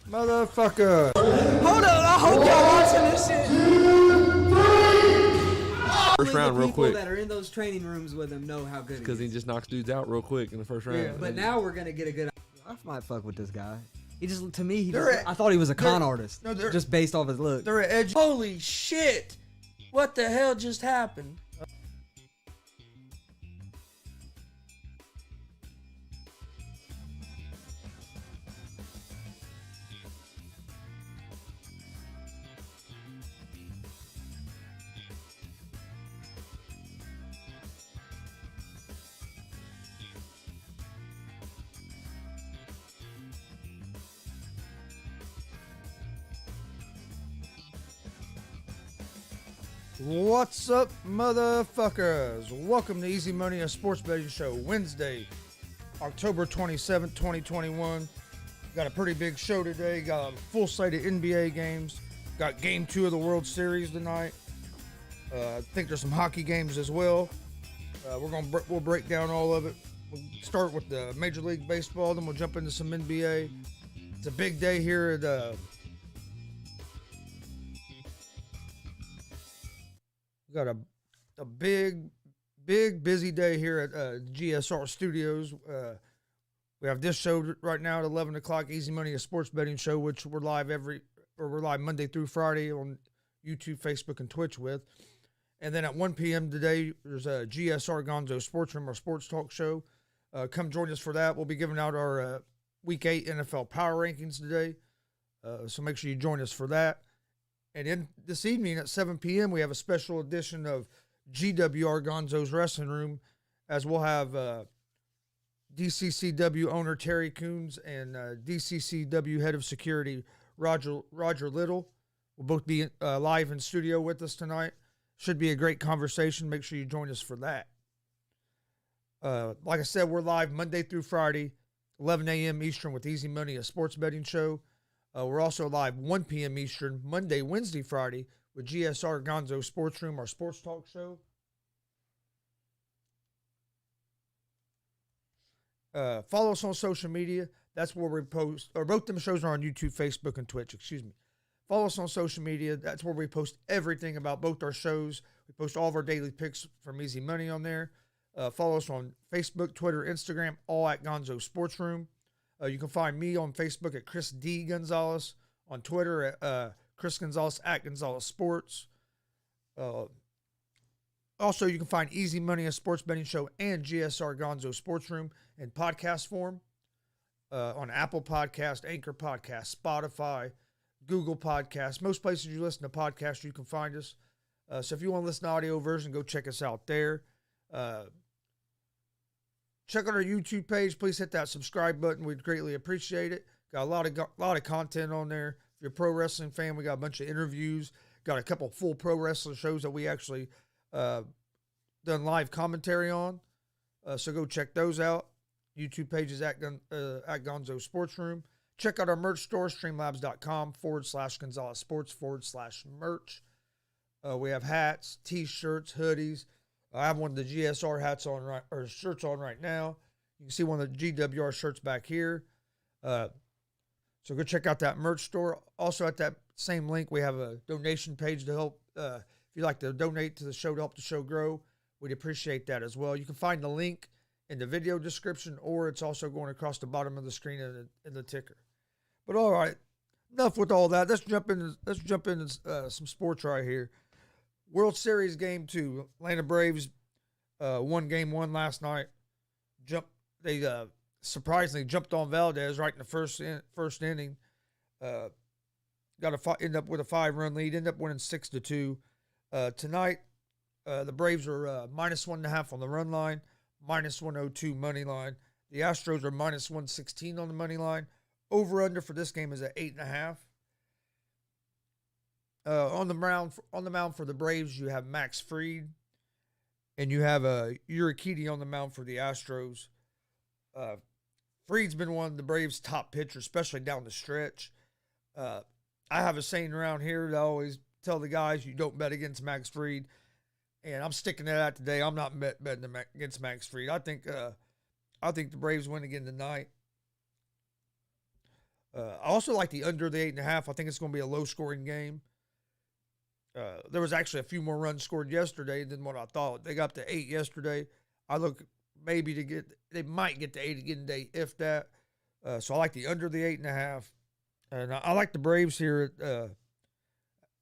Motherfucker. Hold on, I hope y'all watching this shit. First round, real quick. People that are in those training rooms with him know how good Because he just knocks dudes out real quick in the first round. Yeah, but now we're gonna get a good. I might fuck with this guy. He just, to me, I thought he was a con artist. No, just based off his look. They're edgy. Holy shit! What the hell just happened? What's up, motherfuckers? Welcome to Easy Money, a sports betting show. Wednesday, October 27th, 2021. Got a pretty big show today. Got a full slate of NBA games. Got game 2 of the World Series tonight. I think there's some hockey games as well. We'll break down all of it. We'll start with the Major League Baseball, then we'll jump into some NBA. It's a big day here at got a big busy day here at GSR Studios. We have this show right now at 11 o'clock, Easy Money, a sports betting show, which we're live Monday through Friday on YouTube, Facebook, and Twitch with. And then at 1 p.m. today, there's a GSR Gonzo Sports Room, our sports talk show. Come join us for that. We'll be giving out our Week 8 NFL Power Rankings today. So make sure you join us for that. And then this evening at 7 p.m., we have a special edition of GWR Gonzo's Wrestling Room, as we'll have DCCW owner Terry Coons and DCCW head of security Roger Little will both be live in studio with us tonight. Should be a great conversation. Make sure you join us for that. Like I said, we're live Monday through Friday, 11 a.m. Eastern with Easy Money, a sports betting show. We're also live 1 p.m. Eastern, Monday, Wednesday, Friday with GSR Gonzo Sports Room, our sports talk show. Follow us on social media. That's where we post, or both them shows are on YouTube, Facebook, and Twitch, excuse me. Follow us on social media. That's where we post everything about both our shows. We post all of our daily picks from Easy Money on there. Follow us on Facebook, Twitter, Instagram, all at Gonzo Sports Room. You can find me on Facebook at Chris D. Gonzalez, on Twitter at Chris Gonzalez at Gonzalez Sports. Also, you can find Easy Money, a sports betting show, and GSR Gonzo Sports Room in podcast form on Apple Podcast, Anchor Podcast, Spotify, Google Podcast. Most places you listen to podcasts, you can find us. So if you want to listen to audio version, go check us out there. Check out our YouTube page. Please hit that subscribe button. We'd greatly appreciate it. Got a lot of content on there. If you're a pro wrestling fan, we got a bunch of interviews. Got a couple full pro wrestling shows that we actually done live commentary on. So go check those out. YouTube page is at Gonzo Sports Room. Check out our merch store, streamlabs.com/Gonzalez Sports /merch. We have hats, t-shirts, hoodies. I have one of the GSR hats on shirts on right now. You can see one of the GWR shirts back here. So go check out that merch store. Also at that same link, we have a donation page to help. If you'd like to donate to the show to help the show grow, we'd appreciate that as well. You can find the link in the video description, or it's also going across the bottom of the screen in the ticker. But all right, enough with all that. Let's jump into some sports right here. World Series Game 2. Atlanta Braves won Game 1 last night. They surprisingly jumped on Valdez right in the first inning. Ended up with a 5-run lead. Ended up winning 6-2. Tonight, the Braves are -1.5 on the run line, -102 money line. The Astros are -116 on the money line. Over/under for this game is at 8.5. On the mound for the Braves, you have Max Fried, and you have Urquidy on the mound for the Astros. Fried's been one of the Braves' top pitchers, especially down the stretch. I have a saying around here that I always tell the guys, you don't bet against Max Fried, and I'm sticking to that today. I'm not betting against Max Fried. I think the Braves win again tonight. I also like the under the 8.5. I think it's going to be a low-scoring game. There was actually a few more runs scored yesterday than what I thought. They got up to 8 yesterday. I look maybe they might get to 8 again today, if that. So I like the under the 8.5. And I like the Braves here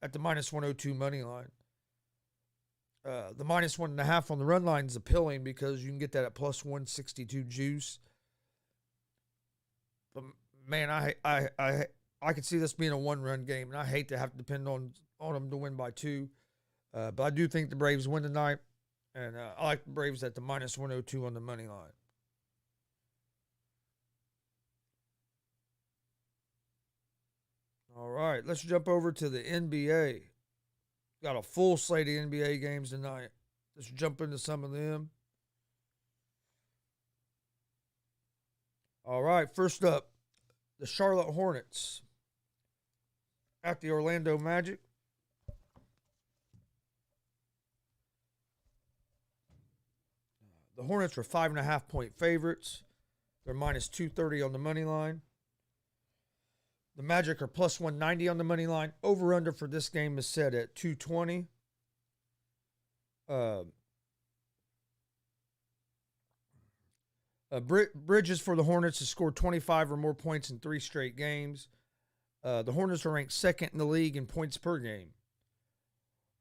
at the minus 102 money line. The minus 1.5 on the run line is appealing because you can get that at plus 162 juice. But man, I could see this being a one-run game, and I hate to have to depend on them to win by 2. But I do think the Braves win tonight, and I like the Braves at the minus 102 on the money line. All right, let's jump over to the NBA. Got a full slate of NBA games tonight. Let's jump into some of them. All right, first up, the Charlotte Hornets at the Orlando Magic. The Hornets are 5.5-point favorites. They're minus 230 on the money line. The Magic are plus 190 on the money line. Over-under for this game is set at 220. Bridges for the Hornets has scored 25 or more points in 3 straight games. The Hornets are ranked second in the league in points per game.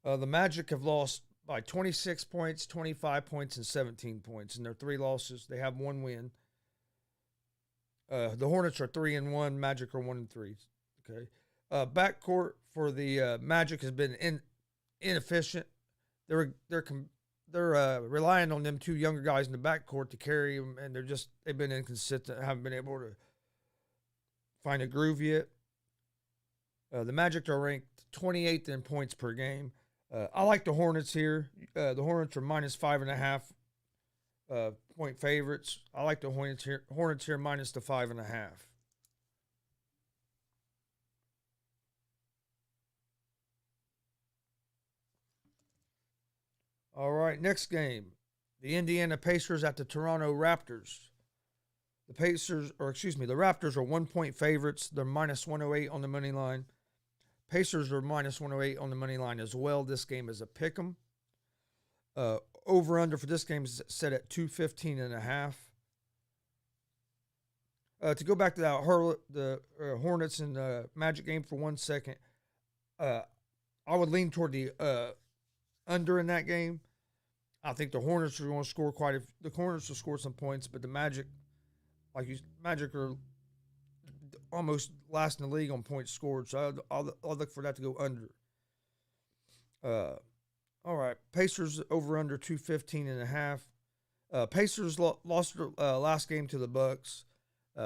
The Magic have lost by 26 points, 25 points, and 17 points. In their 3 losses, they have 1 win. The Hornets are 3-1. Magic are 1-3. Okay. Backcourt for the Magic has been inefficient. They're relying on them 2 younger guys in the backcourt to carry them, and they've been inconsistent. Haven't been able to find a groove yet. The Magic are ranked 28th in points per game. I like the Hornets here. The Hornets are minus 5.5. Point favorites. I like the Hornets here minus the 5.5. All right, next game. The Indiana Pacers at the Toronto Raptors. The Raptors are 1-point favorites. They're minus 108 on the money line. Pacers are minus 108 on the money line as well. This game is a pick 'em. Over-under for this game is set at 215.5. To go back to the Hornets and Magic game for 1 second, I would lean toward the under in that game. I think the Hornets are going to score the Hornets will score some points, but the Magic, Magic are almost last in the league on points scored, so I'll look for that to go under. All right, Pacers over under 215.5. Pacers lost their last game to the Bucks.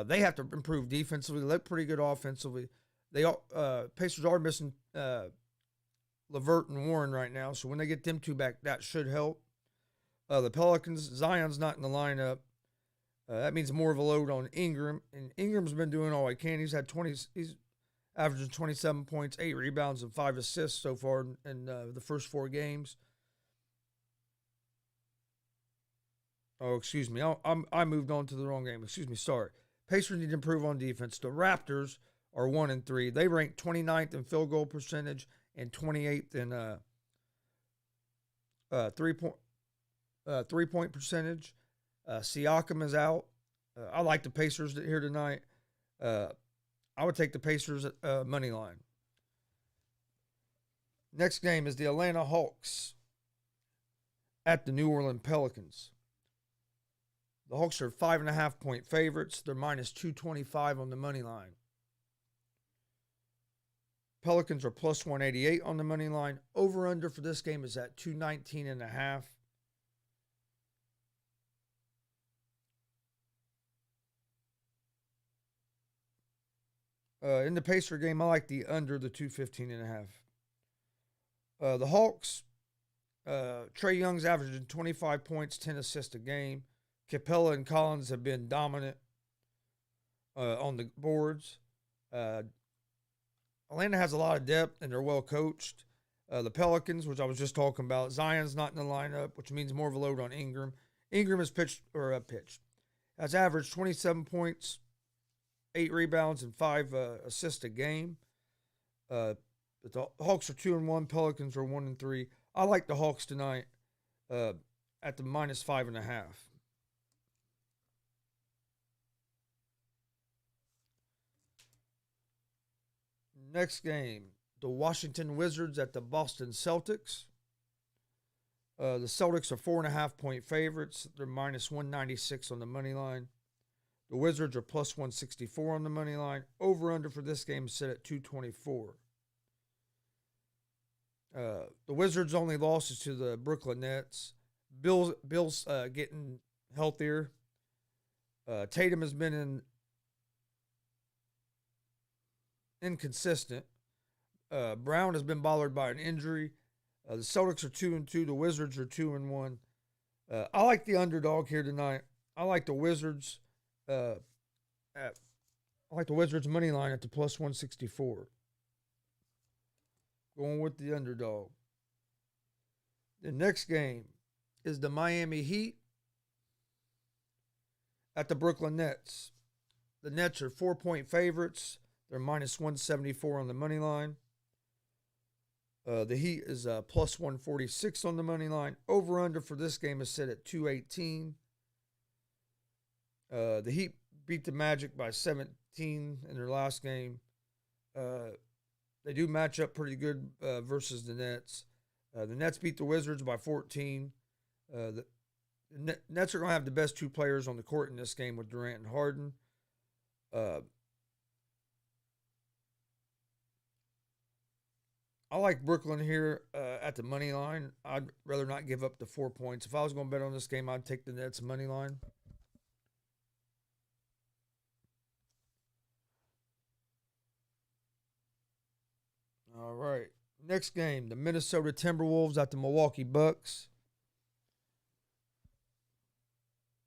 They have to improve defensively. They look pretty good offensively. Pacers are missing LeVert and Warren right now, so when they get them 2 back, that should help. The Pelicans, Zion's not in the lineup. That means more of a load on Ingram, and Ingram's been doing all he can. He's averaging 27 points, 8 rebounds, and 5 assists so far in the first 4 games. Oh, excuse me. I moved on to the wrong game. Excuse me. Sorry. Pacers need to improve on defense. The Raptors are 1-3. They rank 29th in field goal percentage and 28th in three-point percentage. Siakam is out. I like the Pacers here tonight. I would take the Pacers money line. Next game is the Atlanta Hawks at the New Orleans Pelicans. The Hawks are 5.5-point favorites. They're minus 225 on the money line. Pelicans are plus 188 on the money line. Over-under for this game is at 219.5. In the Pacer game, I like the under the 215.5. The Hawks, Trae Young's averaging 25 points, 10 assists a game. Capella and Collins have been dominant on the boards. Atlanta has a lot of depth, and they're well coached. The Pelicans, which I was just talking about, Zion's not in the lineup, which means more of a load on Ingram. Ingram has has averaged 27 points, 8 rebounds and 5 assists a game. But the Hawks are 2-1. Pelicans are 1-3. I like the Hawks tonight at the -5.5. Next game, the Washington Wizards at the Boston Celtics. The Celtics are 4.5-point favorites. They're -196 on the money line. The Wizards are +164 on the money line. Over/under for this game is set at 224. The Wizards' only losses to the Brooklyn Nets. Bills getting healthier. Tatum has been inconsistent. Brown has been bothered by an injury. The Celtics are 2-2. The Wizards are 2-1. I like the underdog here tonight. I like the Wizards. I like the Wizards money line at the +164. Going with the underdog. The next game is the Miami Heat at the Brooklyn Nets. The Nets are 4-point favorites. They're -174 on the money line. The Heat is +146 on the money line. Over/under for this game is set at 218. The Heat beat the Magic by 17 in their last game. They do match up pretty good versus the Nets. The Nets beat the Wizards by 14. The Nets are going to have the best 2 players on the court in this game with Durant and Harden. I like Brooklyn here at the money line. I'd rather not give up the 4 points. If I was going to bet on this game, I'd take the Nets money line. All right. Next game, the Minnesota Timberwolves at the Milwaukee Bucks.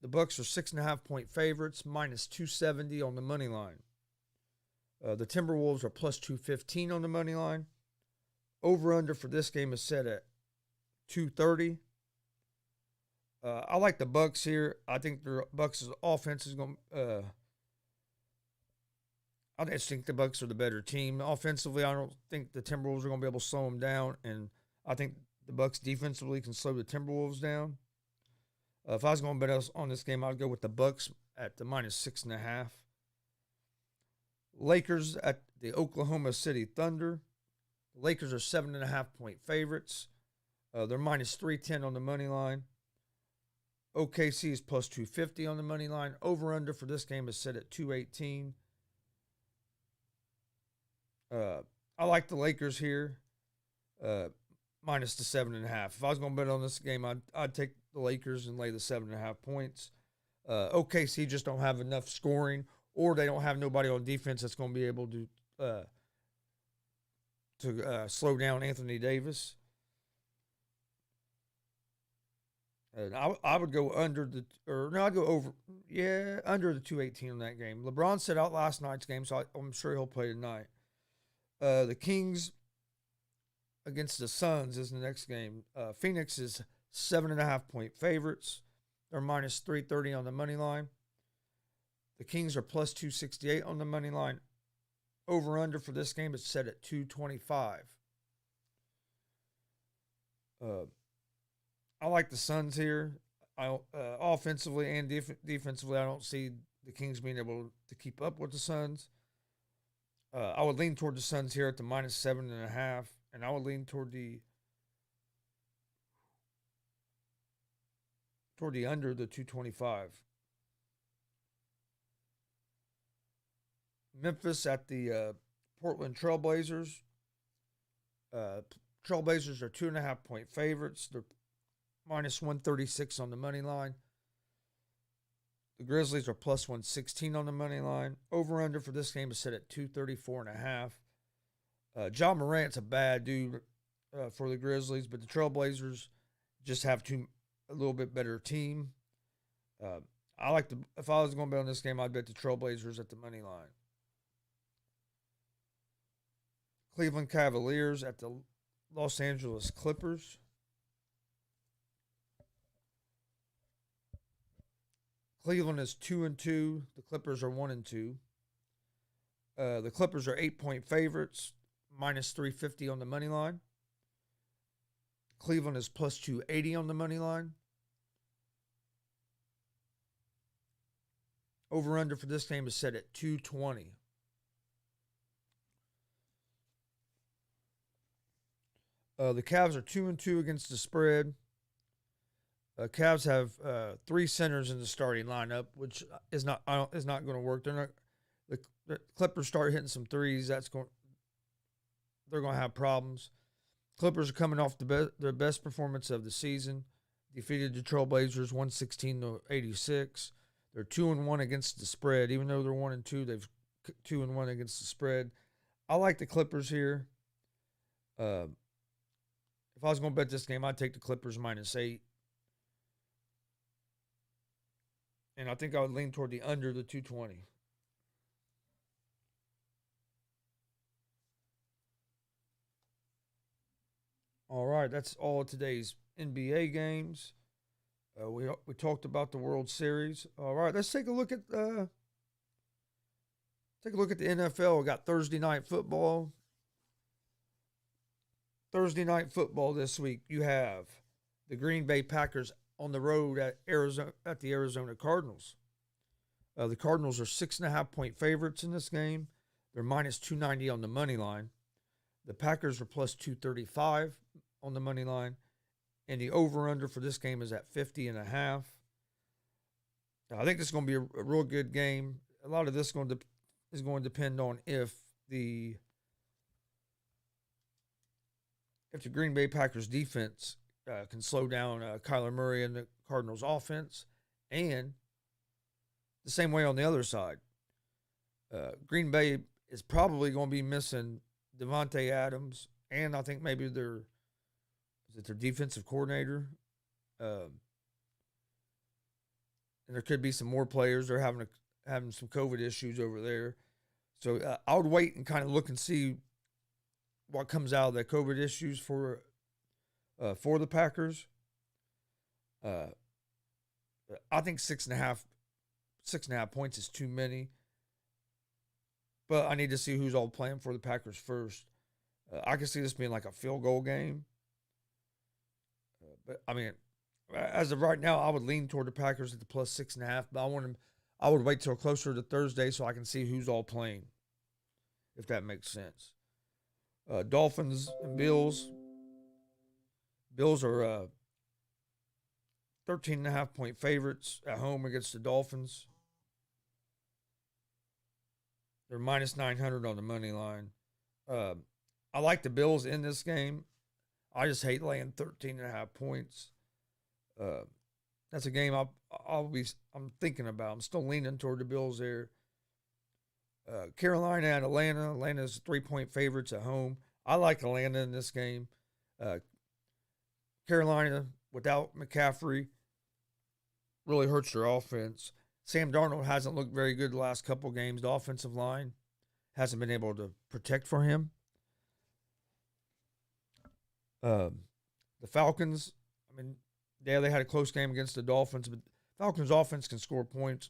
The Bucks are 6.5-point favorites, -270 on the money line. The Timberwolves are +215 on the money line. Over/under for this game is set at 230. I like the Bucks here. I think the Bucks' offense is going to. I just think the Bucks are the better team. Offensively, I don't think the Timberwolves are going to be able to slow them down, and I think the Bucks defensively can slow the Timberwolves down. If I was going to bet on this game, I'd go with the Bucks at the -6.5. Lakers at the Oklahoma City Thunder. The Lakers are 7.5-point favorites. They're -310 on the money line. OKC is +250 on the money line. Over/under for this game is set at 218. I like the Lakers here, minus the 7.5. If I was going to bet on this game, I'd take the Lakers and lay the 7.5 points. OKC just don't have enough scoring, or they don't have nobody on defense that's going to be able to slow down Anthony Davis. And I would go I'd go over, under the 218 on that game. LeBron set out last night's game, so I'm sure he'll play tonight. The Kings against the Suns is the next game. Phoenix is 7.5-point favorites. They're -330 on the money line. The Kings are +268 on the money line. Over/under for this game is set at 225. I like the Suns here. Offensively and defensively, I don't see the Kings being able to keep up with the Suns. I would lean toward the Suns here at the -7.5, and I would lean toward the under the 225. Memphis at the Portland Trailblazers. Trailblazers are 2.5-point favorites. They're -136 on the money line. The Grizzlies are +116 on the money line. Over/under for this game is set at 234.5. Ja Morant's a bad dude for the Grizzlies, but the Trailblazers just have a little bit better team. If I was going to bet on this game, I'd bet the Trailblazers at the money line. Cleveland Cavaliers at the Los Angeles Clippers. Cleveland is 2-2. The Clippers are 1-2. The Clippers are 8-point favorites, minus 350 on the money line. Cleveland is plus 280 on the money line. Over-under for this game is set at 220. The Cavs are 2-2 against the spread. Cavs have 3 centers in the starting lineup, which is not going to work. The Clippers start hitting some threes. They're going to have problems. Clippers are coming off their best performance of the season. Defeated the Trailblazers 116-86. They're 2-1 against the spread. Even though they're 1-2, they've 2-1 against the spread. I like the Clippers here. If I was going to bet this game, I'd take the Clippers minus 8. And I think I would lean toward the under the 220. All right, that's all of today's NBA games. We talked about the World Series. All right, let's take a look at the NFL. We got Thursday night football. Thursday night football this week. You have the Green Bay Packers on the road at the Arizona Cardinals. The Cardinals are 6.5-point favorites in this game. They're minus 290 on the money line. The Packers are plus 235 on the money line. And the over-under for this game is at 50.5. I think this is going to be a real good game. A lot of this is going to depend on if the Green Bay Packers defense can slow down Kyler Murray and the Cardinals offense, and the same way on the other side. Green Bay is probably going to be missing Devontae Adams, and I think maybe their defensive coordinator. And there could be some more players. They're having some COVID issues over there. So I would wait and kind of look and see what comes out of the COVID issues for the Packers. I think 6.5 points is too many. But I need to see who's all playing for the Packers first. I can see this being like a field goal game. But I mean, as of right now, I would lean toward the Packers at the plus 6.5. But I would wait till closer to Thursday so I can see who's all playing, if that makes sense. Dolphins and Bills. Bills are 13.5-point favorites at home against the Dolphins. They're minus 900 on the money line. I like the Bills in this game. I just hate laying 13.5 points. That's a game I'm thinking about. I'm still leaning toward the Bills there. Carolina and Atlanta. Atlanta's 3-point favorites at home. I like Atlanta in this game. Carolina, without McCaffrey, really hurts their offense. Sam Darnold hasn't looked very good the last couple games. The offensive line hasn't been able to protect for him. The Falcons, I mean, yeah, they had a close game against the Dolphins, but Falcons' offense can score points.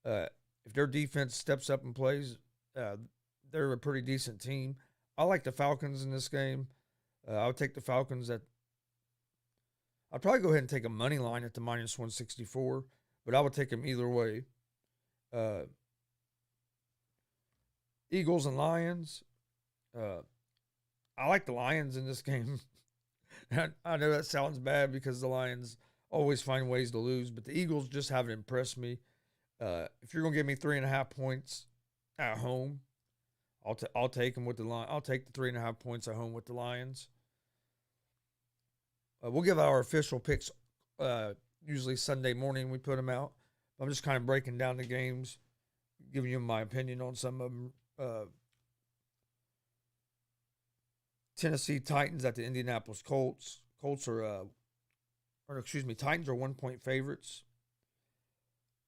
If their defense steps up and plays, they're a pretty decent team. I like the Falcons in this game. I would take the Falcons I'd probably go ahead and take a money line at the minus 164, but I would take them either way. Eagles and Lions. I like the Lions in this game. I know that sounds bad because the Lions always find ways to lose, but the Eagles just haven't impressed me. If you're going to give me 3.5 points at home, I'll take them with the Lions. I'll take the 3.5 points at home with the Lions. We'll give out our official picks usually Sunday morning. We put them out. I'm just kind of breaking down the games, giving you my opinion on some of them. Tennessee Titans at the Indianapolis Colts. Titans are 1-point favorites.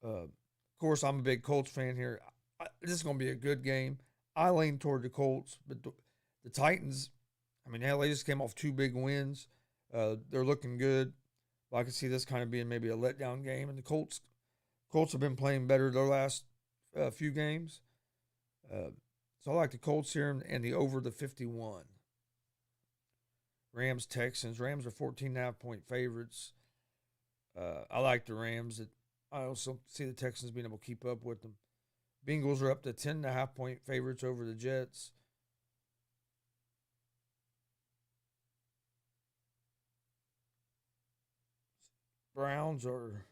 Of course, I'm a big Colts fan here. This is going to be a good game. I lean toward the Colts, but the Titans, I mean, hell, they just came off 2 big wins. They're looking good. But I can see this kind of being maybe a letdown game. And the Colts have been playing better their last few games. So I like the Colts here and the over the 51. Rams, Texans. Rams are 14.5-point favorites. I like the Rams. I also see the Texans being able to keep up with them. Bengals are up to 10.5-point favorites over the Jets. Browns are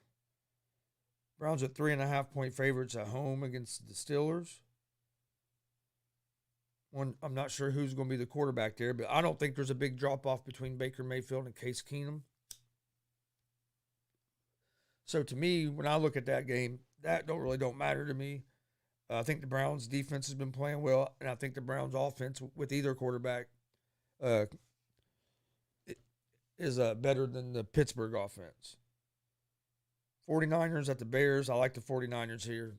3.5-point favorites at home against the Steelers. I'm not sure who's going to be the quarterback there, but I don't think there's a big drop-off between Baker Mayfield and Case Keenum. So to me, when I look at that game, that don't matter to me. I think the Browns' defense has been playing well, and I think the Browns' offense with either quarterback is better than the Pittsburgh offense. 49ers at the Bears. I like the 49ers here.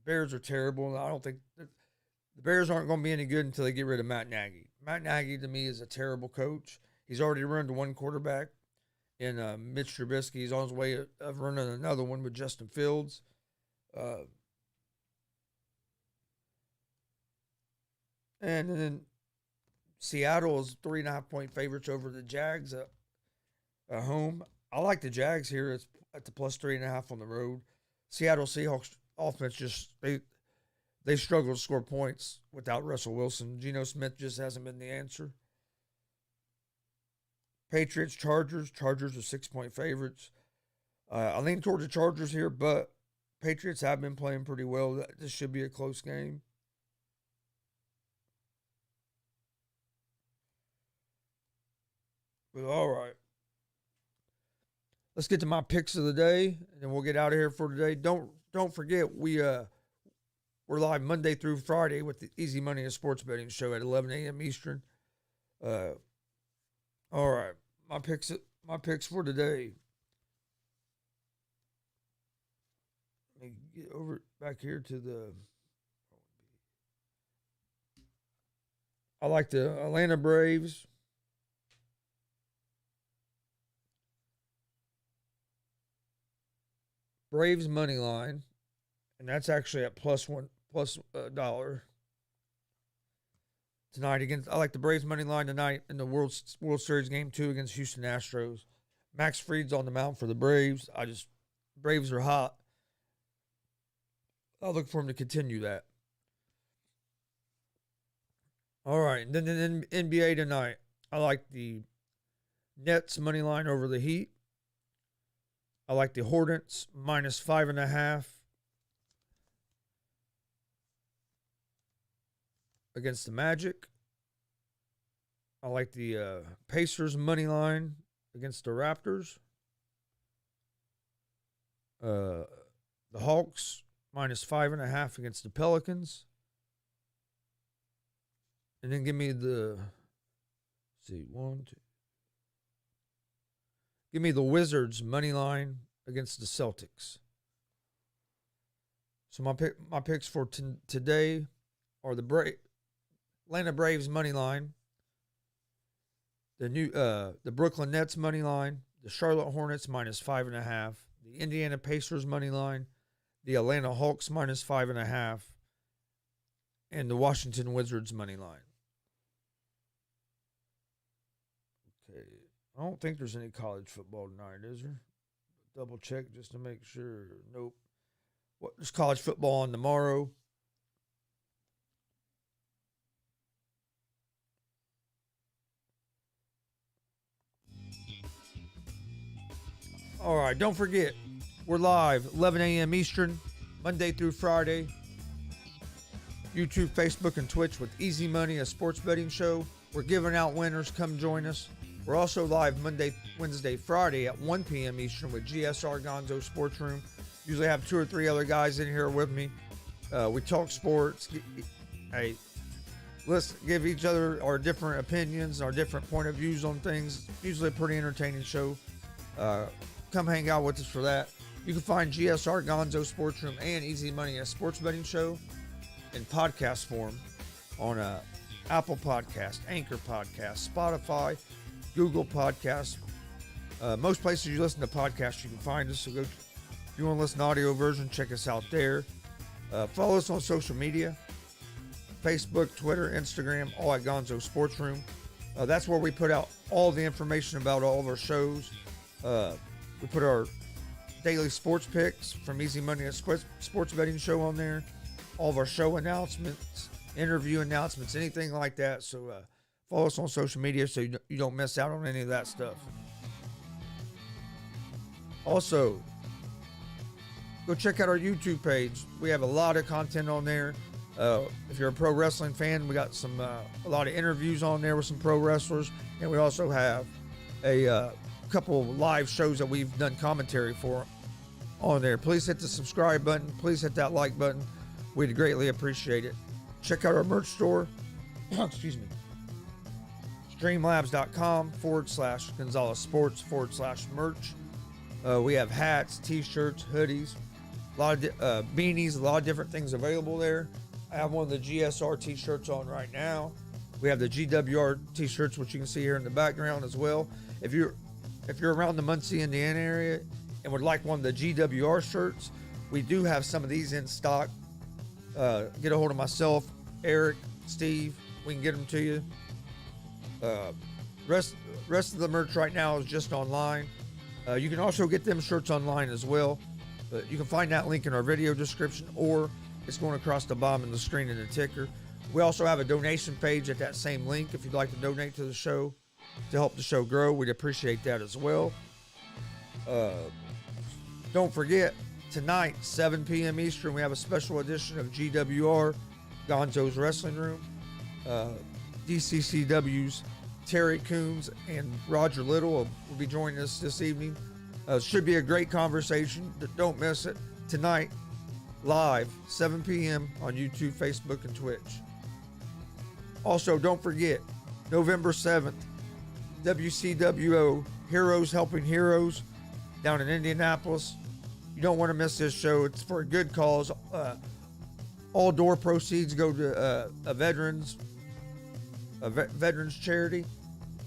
Bears are terrible. I don't think the Bears aren't going to be any good until they get rid of Matt Nagy. Matt Nagy, to me, is a terrible coach. He's already ruined one quarterback in Mitch Trubisky. He's on his way of running another one with Justin Fields. And then Seattle is 3.5-point favorites over the Jags at home. I like the Jags here. It's at the plus 3.5 on the road. Seattle Seahawks offense they struggle to score points without Russell Wilson. Geno Smith just hasn't been the answer. Patriots, Chargers. Chargers are 6-point favorites. I lean toward the Chargers here, but Patriots have been playing pretty well. This should be a close game. But all right. Let's get to my picks of the day, and then we'll get out of here for today. Don't forget, we're live Monday through Friday with the Easy Money and Sports Betting Show at 11 a.m. Eastern. All right, my picks for today. Let me get over back here to the. I like the Atlanta Braves. Braves money line, and that's actually at plus $1 tonight against. I like the Braves money line tonight in the World Series Game 2 against Houston Astros. Max Fried's on the mound for the Braves. Braves are hot. I'll look for him to continue that. All right, and then in NBA tonight, I like the Nets money line over the Heat. I like the Hornets minus 5.5 against the Magic. I like the Pacers money line against the Raptors. The Hawks minus 5.5 against the Pelicans. And then give me the Give me the Wizards money line against the Celtics. So my picks for today are the Atlanta Braves money line, the Brooklyn Nets money line, the Charlotte Hornets minus 5.5, the Indiana Pacers money line, the Atlanta Hawks minus 5.5, and the Washington Wizards money line. Okay. I don't think there's any college football tonight, is there? Double check just to make sure. Nope. There's college football on tomorrow. All right, don't forget, we're live 11 a.m. Eastern, Monday through Friday. YouTube, Facebook, and Twitch with Easy Money, a sports betting show. We're giving out winners. Come join us. We're also live Monday, Wednesday, Friday at 1 p.m. Eastern with GSR Gonzo Sports Room. Usually have 2 or 3 other guys in here with me. We talk sports. Hey, let's give each other our different opinions, our different point of views on things. Usually a pretty entertaining show. Come hang out with us for that. You can find GSR Gonzo Sports Room and Easy Money, a sports betting show, in podcast form on Apple Podcast, Anchor Podcast, Spotify, Google Podcasts. Most places you listen to podcasts, you can find us. So go, if you want to listen to audio version, check us out there. Follow us on social media. Facebook, Twitter, Instagram, all at Gonzo Sports Room. That's where we put out all the information about all of our shows. We put our daily sports picks from Easy Money and Sports Betting Show on there. All of our show announcements, interview announcements, anything like that. So follow us on social media so you don't miss out on any of that stuff. Also, go check out our YouTube page. We have a lot of content on there. If you're a pro wrestling fan, we got a lot of interviews on there with some pro wrestlers, and we also have a couple of live shows that we've done commentary for on there. Please hit the subscribe button. Please hit that like button. We'd greatly appreciate it. Check out our merch store. Excuse me. Streamlabs.com/Gonzalez Sports /merch. We have hats, t-shirts, hoodies, a lot of beanies, a lot of different things available there. I have one of the GSR t-shirts on right now. We have the GWR t-shirts, which you can see here in the background as well. If you're around the Muncie, Indiana area and would like one of the GWR shirts, we do have some of these in stock. Get a hold of myself, Eric, Steve. We can get them to you. Rest of the merch right now is just online. You can also get them shirts online as well. But you can find that link in our video description, or it's going across the bottom of the screen in the ticker. We also have a donation page at that same link if you'd like to donate to the show to help the show grow. We'd appreciate that as well. Don't forget, tonight, 7 p.m. Eastern, we have a special edition of GWR, Gonzo's Wrestling Room. DCCW's Terry Coons and Roger Little will be joining us this evening. Should be a great conversation. Don't miss it. Tonight, live, 7 p.m. on YouTube, Facebook, and Twitch. Also, don't forget, November 7th, WCWO Heroes Helping Heroes down in Indianapolis. You don't want to miss this show. It's for a good cause. All door proceeds go to a veterans charity.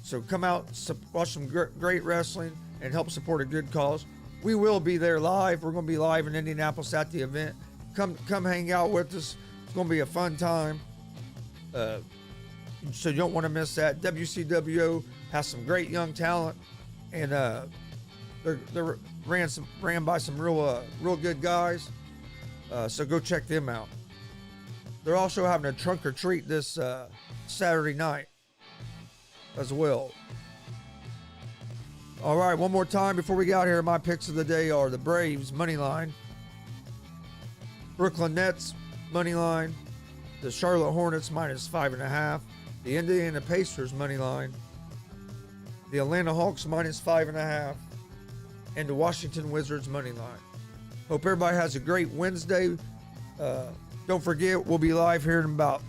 So come out, watch some great wrestling, and help support a good cause. We will be there live. We're going to be live in Indianapolis at the event. Come hang out with us. It's going to be a fun time. So you don't want to miss that. WCWO has some great young talent, and they're ran by some real good guys. So go check them out. They're also having a trunk or treat this Saturday night as well. All right, one more time before we get out here. My picks of the day are the Braves money line, Brooklyn Nets money line, the Charlotte Hornets -5.5, the Indiana Pacers money line, the Atlanta Hawks -5.5, and the Washington Wizards money line. Hope everybody has a great Wednesday. Don't forget, we'll be live here in about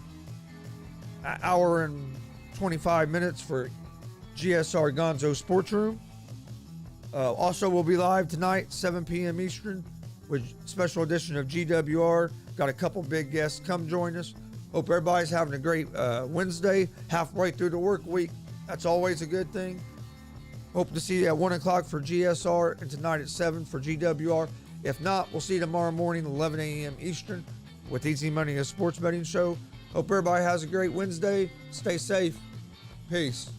an hour and 25 minutes for GSR Gonzo Sports Room. Also, we'll be live tonight, 7 p.m. Eastern, with special edition of GWR. Got a couple big guests. Come join us. Hope everybody's having a great Wednesday, halfway through the work week. That's always a good thing. Hope to see you at 1 o'clock for GSR and tonight at 7 for GWR. If not, we'll see you tomorrow morning, 11 a.m. Eastern, with Easy Money, a sports betting show. Hope everybody has a great Wednesday. Stay safe. Peace.